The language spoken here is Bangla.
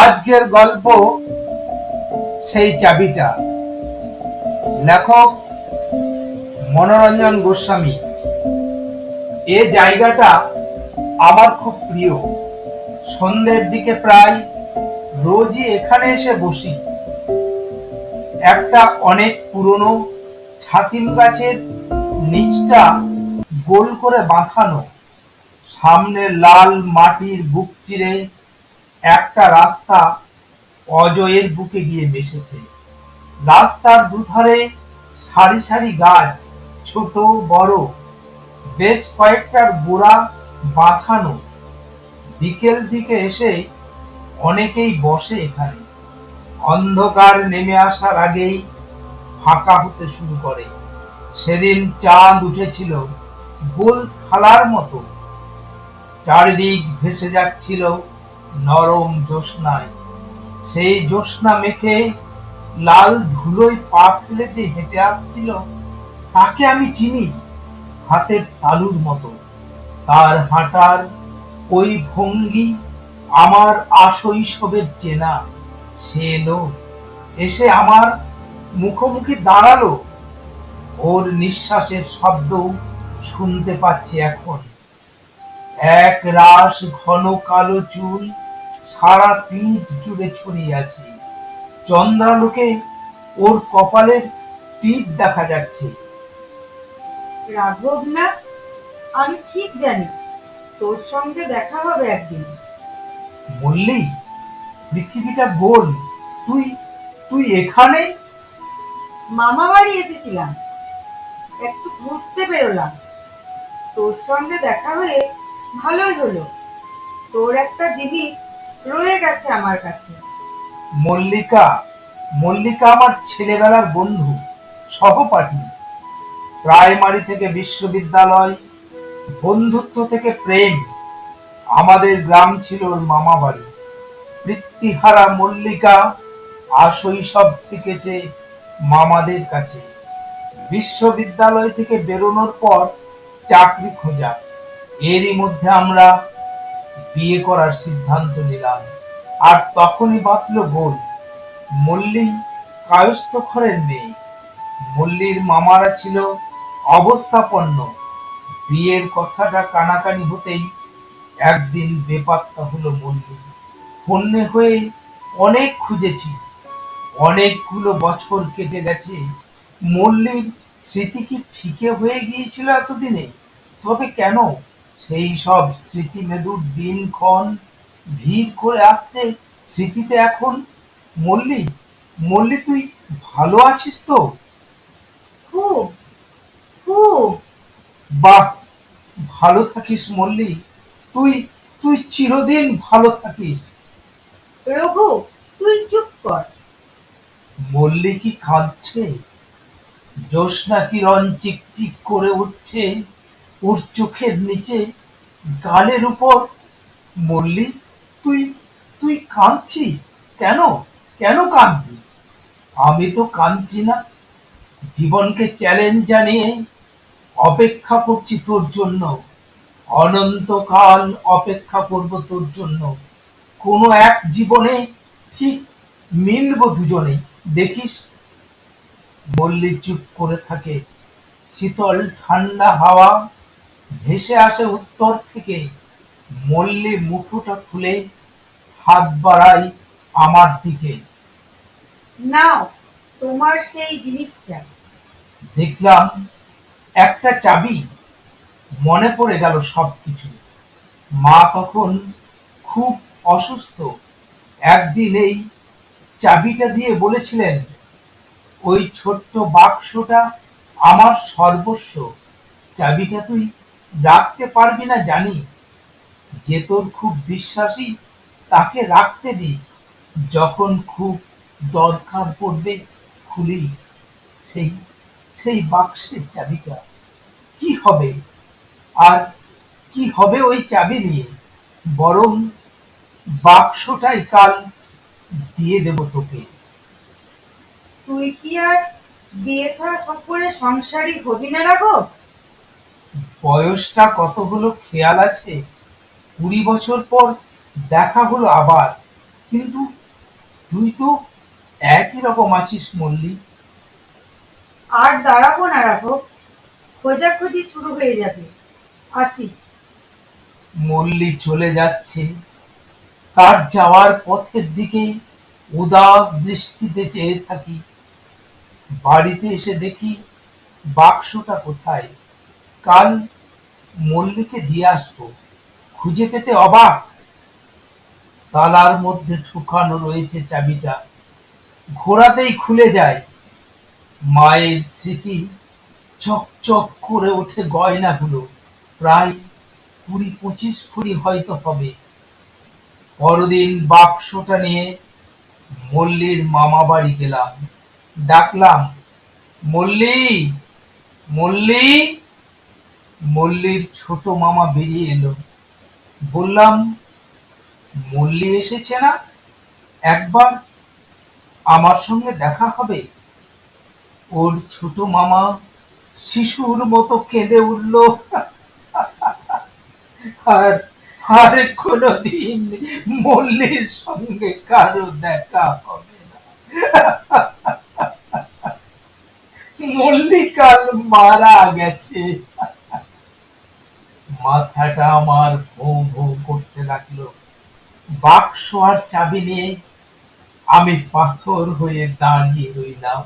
আজকের গল্প সেই চাবিটা। লেখক মনোরঞ্জন গোস্বামী। এ জায়গাটা আমার খুব প্রিয়। সন্ধ্যের দিকে প্রায় রোজই এখানে এসে বসি। একটা অনেক পুরনো ছাতিম গাছের নিচটা গোল করে বাঁধানো, সামনে লাল মাটির বুক চিরে একটা রাস্তা অজয়ের বুকে গিয়ে মিশেছে। রাস্তার দুধারে সারি সারি গাছ, ছোট বড়, বেশ কয়েকটার গোড়া বাঁধানো। বিকেল দিকে এসে অনেকেই বসে এখানে। অন্ধকার নেমে আসার আগেই ফাঁকা হতে শুরু করে। সেদিন চাঁদ উঠেছিল গোল থালার মতো, চারিদিক ভেসে যাচ্ছিল নরম জ্যোৎস্নায়। সেই জ্যোৎস্না মেখে লাল ধুলোয় পা ফেলে যে হেঁটে আসছিল, তাকে আমি চিনি হাতের তালুর মতো। তার হাঁটার ওই ভঙ্গি আমার আশৈশবের চেনা। সে এলো, এসে আমার মুখোমুখি দাঁড়ালো। ওর নিঃশ্বাসের শব্দ শুনতে পাচ্ছি এখন। এক রাশ ঘন কালো চুল সারা পিঠ জুড়ে ছড়িয়ে আছে। চন্দ্রালোকে ওর কপালের টিপ দেখা যাচ্ছে। রাঘব না? আমি ঠিক জানি তোর সঙ্গে দেখা হবে একদিন। বললি পৃথিবীটা গোল, তুই তুই এখানে? মামা বাড়ি এসেছিলাম, একটু ঘুরতে বেরোলাম। তোর সঙ্গে দেখা হয়ে ভালোই হলো। তোর একটা জিনিস রয়ে গেছে আমার কাছে। মল্লিকা, মল্লিকা আমার ছেলেবেলার বন্ধু, সহপাঠী। প্রাইমারি থেকে বিশ্ববিদ্যালয়, বন্ধুত্ব থেকে প্রেম। আমাদের গ্রাম ছিল ওর মামা বাড়ি। বৃত্তিহারা মল্লিকা আশৈশব থেকেছে মামাদের কাছে। বিশ্ববিদ্যালয় থেকে বেরোনোর পর চাকরি খোঁজা। এরই মধ্যে আমরা বিয়ে করার সিদ্ধান্ত নিলাম। আর তখনই বাঁধল গোল। মল্লী কায়স্থ ঘরের মেয়ে। মল্লীর মামারা ছিল অবস্থাপন্ন। বিয়ের কথাটা কানাকানি হতেই একদিন বেপাত্তা হলো মল্লী। হন্যে হয়ে অনেক খুঁজেছি, অনেকগুলো বছর কেটে গেছে। মল্লীর স্মৃতি কি ফিকে হয়ে গিয়েছিল এতদিনে? তবে কেন? সেই সব স্মৃতি মেদুর দিনক্ষণ ভিড় করে আসছে স্মৃতিতে এখন। মল্লী, মল্লী, তুই ভালো আছিস তো? খুব খুব। বাহ, ভালো থাকিস মল্লী। তুই তুই চিরদিন ভালো থাকিস। রঘু, তুই চুপ কর। মল্লী কি কাঁদছে? জ্যোৎস্না কিরণ চিকচিক করে উঠছে ওর চোখের নিচে, গালের উপর। মল্লী, তুই তুই কাঁদছিস কেন? কেন কাঁদবি? আমি তো কাঁদছি না। জীবনকে চ্যালেঞ্জ জানিয়ে অপেক্ষা করছি তোর জন্য। অনন্তকাল অপেক্ষা করব তোর জন্য। কোনো এক জীবনে ঠিক মিলবো দুজনে, দেখিস। মল্লী চুপ করে থাকে। শীতল ঠান্ডা হাওয়া ভেসে আসে উত্তর থেকে। মল্লী মুঠোটা খুলে হাত বাড়ায় আমার দিকে। নাও তোমার সেই জিনিসটা। দেখলাম একটা চাবি। মনে পড়ে গেল সবকিছু। মা তখন খুব অসুস্থ। একদিন এই চাবিটা দিয়ে বলেছিলেন, ওই ছোট্ট বাক্সটা আমার সর্বস্ব। চাবিটা তুই রাখতে পারবি না জানি। যে তোর খুব বিশ্বাসী তাকে রাখতে দিস। যখন খুব দরকার পড়বে খুলিস। সেই সেই বাক্সের চাবিটা কি হবে? আর কি হবে ওই চাবি নিয়ে? বরং বাক্সটাই কাল দিয়ে দেব তোকে। তুই কি আর বিয়ে থা করে সংসারী হবি না রাঘব? বয়সটা কত হলো খেয়াল আছে? 20 বছর পর দেখা হলো আবার। কিন্তু তুই তো একই রকম আছিস মল্লি। আর দাঁড়াবো না রাঘব, খোঁজাখুঁজি শুরু হয়ে যাবে। আসি। মল্লি চলে যাচ্ছে, তার যাওয়ার পথের দিকে উদাস দৃষ্টিতে চেয়ে থাকি। বাড়িতে এসে দেখি বাক্সটা কোথায়। কাল মল্লিকে দিয়ে আসবো। খুঁজে পেতে অবাক, তালার মধ্যে ঢুকানো রয়েছে চাবিটা। ঘোরাতেই খুলে যায়। মায়ের স্মৃতি চকচক করে ওঠে গয়নাগুলো। প্রায় 20-25 ভরি হয়তো হবে। পরদিন বাক্সটা নিয়ে মল্লির মামা বাড়ি গেলাম। ডাকলাম, মল্লি, মল্লি। মল্লির ছোট মামা বেরিয়ে এলো। বললাম, মল্লি এসেছে না? একবার আমার সঙ্গে দেখা হবে। ওর ছোট মামা শিশুর মতো কেঁদে উঠল। আর আর কোনদিন মল্লির সঙ্গে কারো দেখা হবে না। মল্লি কাল মারা গেছে। মাথাটা আমার ভোঁ ভোঁ করতে লাগলো। বাক্স আর চাবি নিয়ে আমি পাথর হয়ে দাঁড়িয়ে রইলাম।